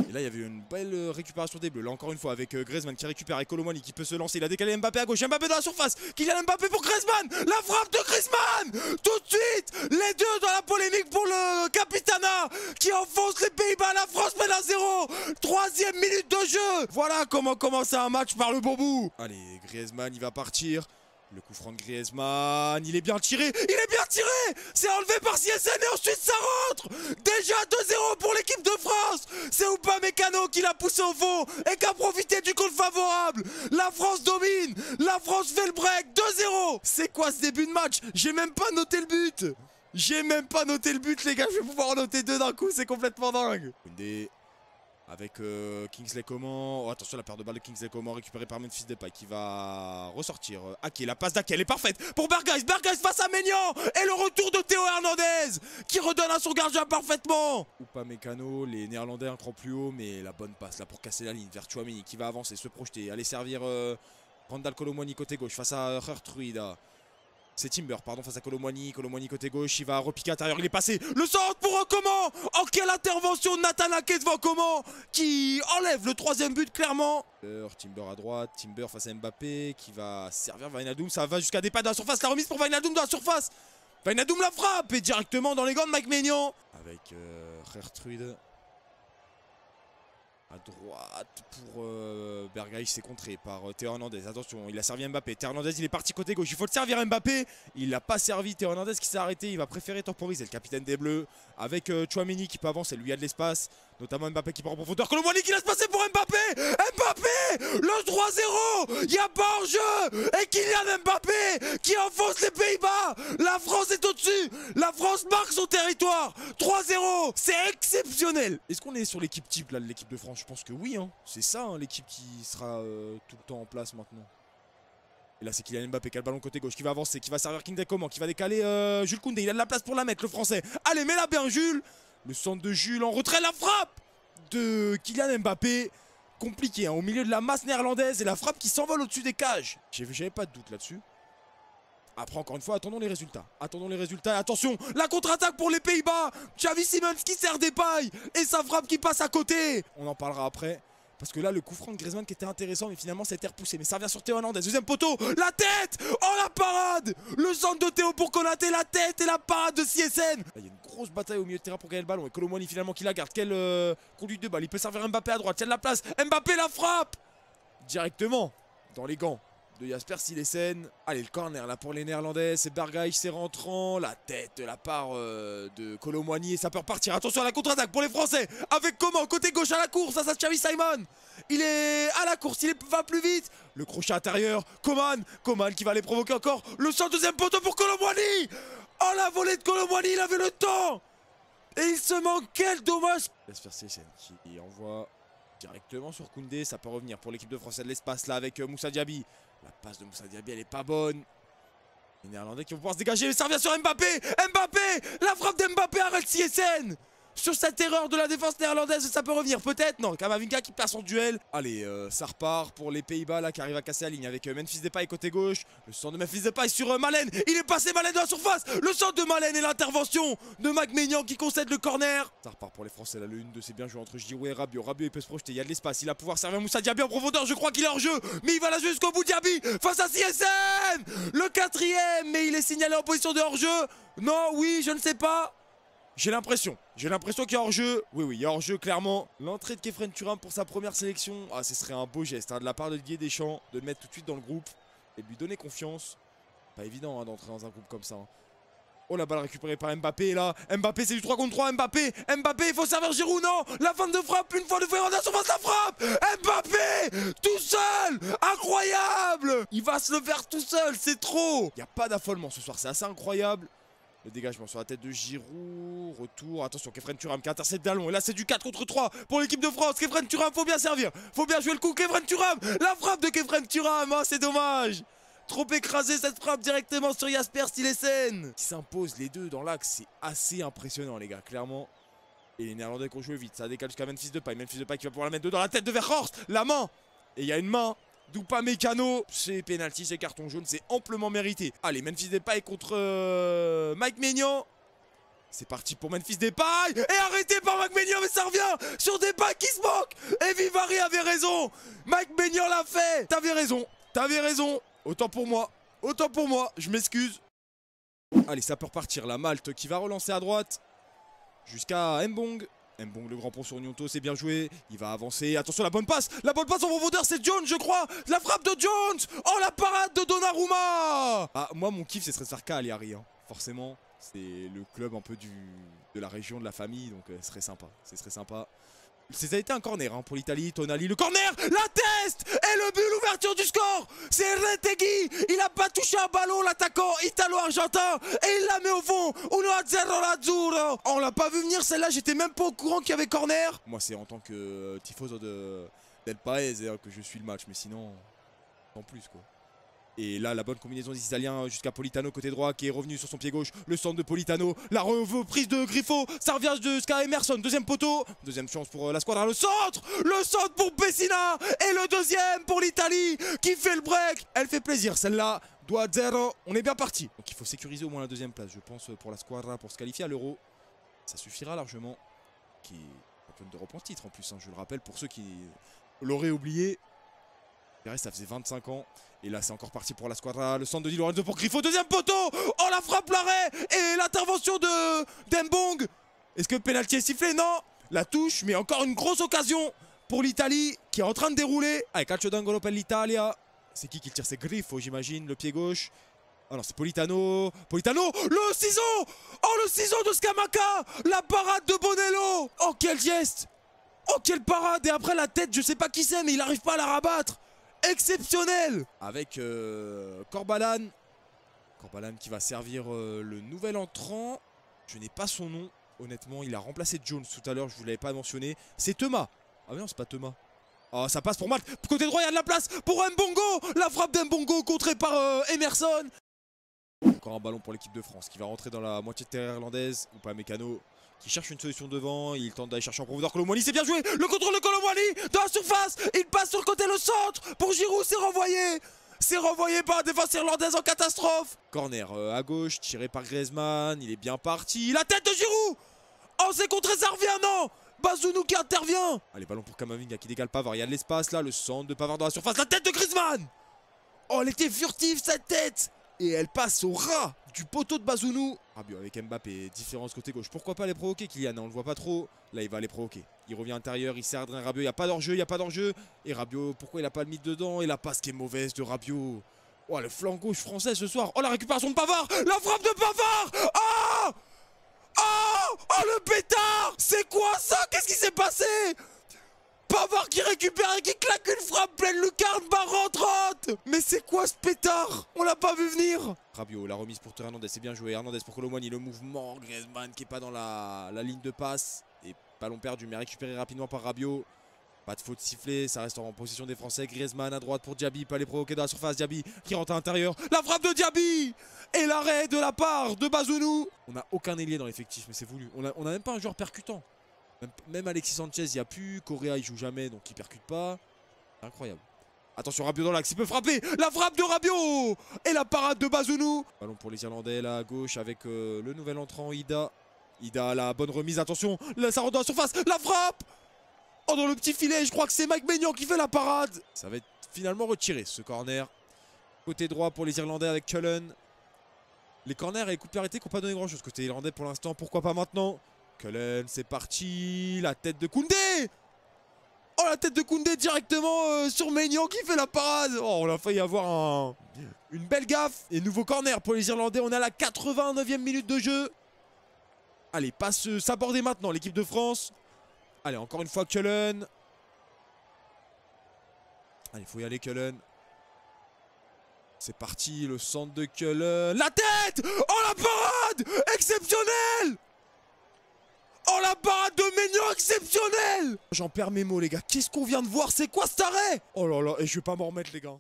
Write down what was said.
Et là, il y avait une belle récupération des Bleus. Là, encore une fois, avec Griezmann qui récupère et Colomani qui peut se lancer. Il a décalé Mbappé à gauche. Mbappé dans la surface. Kylian Mbappé pour Griezmann. La frappe de Griezmann. Tout de suite, les deux dans la polémique pour le Capitana qui enfonce les Pays-Bas. La France mène à 0. 3e minute de jeu. Voilà comment commencer un match par le bon bout. Allez, Griezmann, il va partir. Le coup franc de Griezmann, il est bien tiré, c'est enlevé par CSN et ensuite ça rentre. Déjà 2-0 pour l'équipe de France. C'est Upamecano qui l'a poussé au fond et qui a profité du goal favorable. La France domine, la France fait le break, 2-0. C'est quoi ce début de match? J'ai même pas noté le but. Les gars, je vais pouvoir en noter 2 d'un coup, c'est complètement dingue. Avec Kingsley Coman. Oh, attention, la paire de balles de Kingsley Coman récupérée par Memphis Depay qui va ressortir. Ake, la passe d'Ake, elle est parfaite pour Berghuis. Berghuis face à Maignan. Et le retour de Théo Hernandez qui redonne à son gardien parfaitement. Upamecano, les Néerlandais un cran plus haut. Mais la bonne passe là pour casser la ligne vers Tchouaméni qui va avancer, se projeter, aller servir Randal Colomwani côté gauche face à Gertruida. C'est Timber, pardon, face à Colomwani. Colomwani côté gauche, il va repiquer intérieur, il est passé. Le centre pour Coman. Oh, quelle intervention de Nathan Ake devant Coman qui enlève le 3e but clairement. Timber à droite, Timber face à Mbappé qui va servir Wijnaldum. Ça va jusqu'à des pas de la surface. La remise pour Wijnaldum dans la surface. Wijnaldum la frappe et directement dans les gants de Mike Maignan. Avec Gertrude. À droite pour Berghuis, c'est contré par Théo Hernandez. Attention, il a servi Mbappé. Théo Hernandez, il est parti côté gauche. Il faut le servir Mbappé. Il l'a pas servi. Théo Hernandez qui s'est arrêté. Il va préférer temporiser le capitaine des Bleus. Avec Tchouaméni qui peut avancer. Lui, il y a de l'espace. Notamment Mbappé qui part en profondeur. Colomwani qui laisse passer pour Mbappé. Mbappé, le 3-0. Il n'y a pas hors-jeu. Et Kylian Mbappé qui enfonce les Pays-Bas. La France est au-dessus. La France marque son territoire. 3-0. C'est exceptionnel. Est-ce qu'on est sur l'équipe type là de l'équipe de France? Je pense que oui. Hein. C'est ça hein, l'équipe qui sera tout le temps en place maintenant. Et là c'est Kylian Mbappé qui a le ballon côté gauche, qui va avancer, qui va servir Kingsley Coman, qui va décaler Jules Koundé. Il a de la place pour la mettre, le français. Allez, mets-la bien Jules. Le centre de Jules en retrait, la frappe de Kylian Mbappé. Compliqué, hein, au milieu de la masse néerlandaise et la frappe qui s'envole au-dessus des cages. J'avais pas de doute là-dessus. Après, encore une fois, attendons les résultats. Attention, la contre-attaque pour les Pays-Bas. Xavi Simons qui sert des pailles. Et sa frappe qui passe à côté. On en parlera après. Parce que là, le coup franc de Griezmann qui était intéressant, mais finalement, ça a été repoussé. Mais ça revient sur Théo Hernandez. Deuxième poteau. La tête. Oh, la parade. Le centre de Théo pour Konaté. La tête et la parade de CSN. Là, il y a une grosse bataille au milieu de terrain pour gagner le ballon. Et Colomwani, finalement, qui la garde. Quelle conduite de balle. Il peut servir Mbappé à droite. Il y a de la place. Mbappé la frappe. Directement dans les gants de Jasper Cillessen. Allez, le corner là pour les Néerlandais. C'est Berghuis, c'est rentrant. La tête de la part de Colomwani. Et ça peut repartir. Attention à la contre-attaque pour les Français. Avec Coman, côté gauche à la course. Ça, c'est Xavi Simons. Il est à la course. Il va plus vite. Le crochet intérieur. Coman qui va les provoquer encore. Le centre, deuxième poteau pour Colomwani. Oh, la volée de Colomwani. Il avait le temps. Et il se manque. Quel dommage. Jasper Cillessen qui envoie directement sur Koundé. Ça peut revenir pour l'équipe de France. Il y a de l'espace là avec Moussa Diaby. La passe de Moussa Diaby, elle est pas bonne. Les Néerlandais qui vont pouvoir se dégager. Ça revient sur Mbappé. La frappe d'Mbappé arrête CSN. Sur cette erreur de la défense néerlandaise, ça peut revenir peut-être. Non, Kamavinga qui perd son duel. Allez, ça repart pour les Pays-Bas là qui arrivent à casser la ligne avec Memphis Depay côté gauche. Le centre de Memphis Depay sur Malen. Il est passé Malen dans la surface. Le centre de Malen et l'intervention de Mike Maignan qui concède le corner. Ça repart pour les Français là, le 1-2 c'est bien joué entre Giroud et Rabiot. Rabiot il peut se projeter, il y a de l'espace. Il va pouvoir servir Moussa Diaby en profondeur. Je crois qu'il est hors jeu, mais il va la jouer jusqu'au bout. Diaby face à CSN. Le 4e, mais il est signalé en position de hors jeu. Non, oui, je ne sais pas. J'ai l'impression qu'il y a hors-jeu. Oui, il y a hors-jeu clairement. L'entrée de Khéphren Thuram pour sa première sélection. Ah, ce serait un beau geste hein, de la part de Didier Deschamps de le mettre tout de suite dans le groupe et de lui donner confiance. Pas évident hein, d'entrer dans un groupe comme ça. Hein. Oh, la balle récupérée par Mbappé là. Mbappé, c'est du 3 contre 3. Mbappé, il faut servir Giroud. Non, la fin de frappe. Une fois de fois, on a sur face la frappe. Mbappé, tout seul. Incroyable. Il va se le faire tout seul. C'est trop. Il n'y a pas d'affolement ce soir. C'est assez incroyable. Le dégagement sur la tête de Giroud. Retour. Attention, Khéphren Thuram qui intercepte Dallon. Et là, c'est du 4 contre 3 pour l'équipe de France. Khéphren Thuram, faut bien servir. Faut bien jouer le coup. Khéphren Thuram. La frappe de Khéphren Thuram. Oh, c'est dommage. Trop écrasé cette frappe directement sur Jasper Cillessen. Qui s'impose les deux dans l'axe. C'est assez impressionnant, les gars, clairement. Et les Néerlandais qui ont joué vite. Ça décale jusqu'à Memphis Depay. Memphis Depay qui va pouvoir la mettre deux dans la tête de Weghorst. La main. Et il y a une main d'Upamecano. C'est pénalty, c'est carton jaune, c'est amplement mérité. Allez, Memphis Depay contre Mike Maignan. C'est parti pour Memphis Depay. Et arrêté par Mike Maignan, mais ça revient sur Depay qui se moque. Et Vivari avait raison. Mike Maignan l'a fait. T'avais raison. T'avais raison. Autant pour moi. Autant pour moi. Je m'excuse. Allez, ça peut repartir. La Malte qui va relancer à droite. Jusqu'à Mbong. Mbong, le grand pont sur Gnonto, c'est bien joué. Il va avancer. Attention, la bonne passe. La bonne passe en profondeur, c'est Jones, je crois. La frappe de Jones. Oh, la parade de Donnarumma. Ah, moi, mon kiff, ce serait de faire Cagliari, hein. Forcément, c'est le club un peu de la région, de la famille. Donc, ce serait sympa. Ce serait sympa. Ça a été un corner hein, pour l'Italie. Tonali, le corner. La teste. Et le but, l'ouverture du score. C'est Retegui. Il n'a pas touché un ballon, l'attaquant italo-argentin. Et il la met au fond. 1-0 l'azzurro. On l'a pas vu venir celle-là. J'étais même pas au courant qu'il y avait corner. Moi, c'est en tant que tifoso del Paese que je suis le match. Mais sinon, en plus quoi. Et là, la bonne combinaison des Italiens jusqu'à Politano côté droit qui est revenu sur son pied gauche. Le centre de Politano. La reprise de Griffo. Ça revient jusqu'à Emerson. Deuxième poteau. Deuxième chance pour la squadra. Le centre. Le centre pour Pessina. Et le deuxième pour l'Italie qui fait le break. Elle fait plaisir celle-là. 2-0. On est bien parti. Donc il faut sécuriser au moins la deuxième place, je pense, pour la squadra pour se qualifier à l'Euro. Ça suffira largement. Qui est championne d'Europe en titre en plus. Hein, je le rappelle pour ceux qui l'auraient oublié. Ça faisait 25 ans. Et là, c'est encore parti pour la squadra. Le centre de Di Lorenzo pour Griffo. Deuxième poteau. Oh, la frappe, l'arrêt. Et l'intervention de Mbong. Est-ce que le pénalty est sifflé? Non. La touche, mais encore une grosse occasion pour l'Italie qui est en train de dérouler. Avec calcio d'angolo per l'Italia. C'est qui le tire? C'est Griffo, j'imagine. Le pied gauche. Ah non, c'est Politano. Politano. Le ciseau. Oh, le ciseau de Scamacca. La parade de Bonello. Oh, quel geste. Oh, quelle parade. Et après, la tête, je sais pas qui c'est, mais il n'arrive pas à la rabattre. Exceptionnel. Avec Corbalan. Corbalan qui va servir le nouvel entrant. Je n'ai pas son nom. Honnêtement, il a remplacé Jones tout à l'heure. Je vous l'avais pas mentionné. C'est Thomas. Ah mais non, c'est pas Thomas. Oh, ça passe pour Malte. Côté droit, il y a de la place pour Mbongo. La frappe d'Mbongo contrée par Emerson. Encore un ballon pour l'équipe de France qui va rentrer dans la moitié de terre irlandaise. Ou pas Mécano. Qui cherche une solution devant, il tente d'aller chercher en profondeur Colomboigny, c'est bien joué. Le contrôle de Colomboigny dans la surface. Il passe sur le côté, le centre pour Giroud, c'est renvoyé. C'est renvoyé par la défense irlandaise en catastrophe. Corner à gauche, tiré par Griezmann, il est bien parti. La tête de Giroud. Oh, c'est contré, ça revient, non. Bazounou qui intervient. Allez, ballon pour Kamavinga qui décale Pavard, il y a de l'espace là, le centre de Pavard dans la surface. La tête de Griezmann. Oh, elle était furtive cette tête. Et elle passe au ras du poteau de Bazounou. Rabiot avec Mbappé, différence côté gauche. Pourquoi pas les provoquer, Kylian? On le voit pas trop. Là, il va les provoquer. Il revient intérieur, il sert Adrien Rabiot. Il n'y a pas d'enjeu, il n'y a pas d'enjeu. Et Rabiot, pourquoi il n'a pas le mythe dedans? Et la passe qui est mauvaise de Rabiot. Oh, le flanc gauche français ce soir. Oh, la récupération de Pavard. La frappe de Pavard. Oh, oh, oh, le pétard. C'est quoi ça? Qu'est-ce qui s'est passé? Pavard qui récupère et qui claque une frappe pleine lucarne, barre rentrante. Mais c'est quoi ce pétard? On l'a pas vu venir. Rabiot, la remise pour Hernandez, c'est bien joué. Hernandez pour Colomboigny, le mouvement. Griezmann qui est pas dans la ligne de passe. Et ballon perdu, mais récupéré rapidement par Rabiot. Pas de faute sifflée, ça reste en possession des Français. Griezmann à droite pour Diaby, pas les provoquer dans la surface. Diaby qui rentre à l'intérieur. La frappe de Diaby. Et l'arrêt de la part de Bazounou. On n'a aucun ailier dans l'effectif, mais c'est voulu. On a même pas un joueur percutant. Même Alexis Sanchez, il n'y a plus. Correa, il joue jamais, donc il percute pas. Incroyable. Attention, Rabiot dans l'axe, il peut frapper. La frappe de Rabiot. Et la parade de Bazounou. Ballon pour les Irlandais, là à gauche, avec le nouvel entrant, Ida. Ida, la bonne remise, attention. Là, ça rentre dans la surface. La frappe. Oh, dans le petit filet, je crois que c'est Mike Maignan qui fait la parade. Ça va être finalement retiré, ce corner. Côté droit pour les Irlandais avec Cullen. Les corners et les coups de pied arrêtés qui n'ont pas donné grand-chose. Côté irlandais pour l'instant, pourquoi pas maintenant? Cullen, c'est parti. La tête de Koundé. Oh, la tête de Koundé directement sur Maignan qui fait la parade. Oh, on a failli avoir une belle gaffe. Et nouveau corner pour les Irlandais. On est à la 89e minute de jeu. Allez, passe s'aborder maintenant l'équipe de France. Allez, encore une fois Cullen. Allez, il faut y aller Cullen. C'est parti, le centre de Cullen. La tête. Oh, la parade exceptionnelle. Oh, la parade de Maignan exceptionnelle. J'en perds mes mots les gars. Qu'est-ce qu'on vient de voir? C'est quoi cet arrêt? Oh là là, et je vais pas m'en remettre les gars.